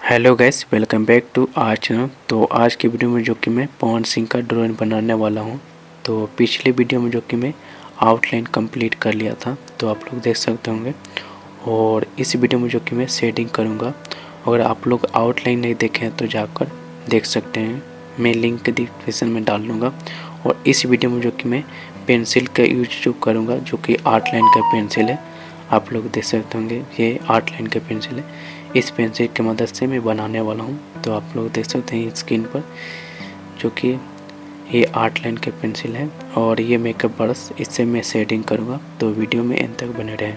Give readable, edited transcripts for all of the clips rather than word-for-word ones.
Hello guys, welcome back to our channel. तो आज की वीडियो में जो कि मैं पवन सिंह का ड्राइंग बनाने वाला हूं। तो पिछले वीडियो में जो कि मैं आउटलाइन कंप्लीट कर लिया था, तो आप लोग देख सकते होंगे। और इस वीडियो में जो कि मैं शेडिंग करूंगा। अगर आप लोग आउटलाइन नहीं देखे हैं तो जाकर देख सकते हैं, मैं लिंक डिस्क्रिप्शन में डाल दूँगा। और इस वीडियो में जो कि मैं पेंसिल का यूज जो करूँगा, जो कि आर्ट लाइन का पेंसिल है। आप लोग देख सकते होंगे ये आर्ट लाइन का पेंसिल है। इस पेंसिल की मदद से मैं बनाने वाला हूँ। तो आप लोग देख सकते हैं स्क्रीन पर, जो कि ये आर्ट लाइन का पेंसिल है और ये मेकअप ब्रश, इससे मैं शेडिंग करूँगा। तो वीडियो में एंड तक बने रहें।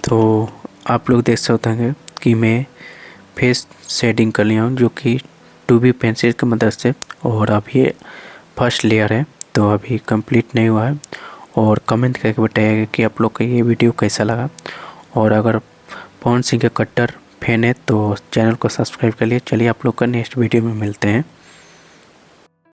तो आप लोग देख सकते हैं कि मैं फेस शेडिंग कर लिया हूँ जो कि 2B पेंसिल की मदद से, और अब ये फर्स्ट लेयर है तो अभी कंप्लीट नहीं हुआ है। और कमेंट करके बताइएगा कि आप लोग को ये वीडियो कैसा लगा, और अगर पवन सिंह के कट्टर फैन है तो चैनल को सब्सक्राइब कर लिए। चलिए आप लोग का नेक्स्ट वीडियो में मिलते हैं।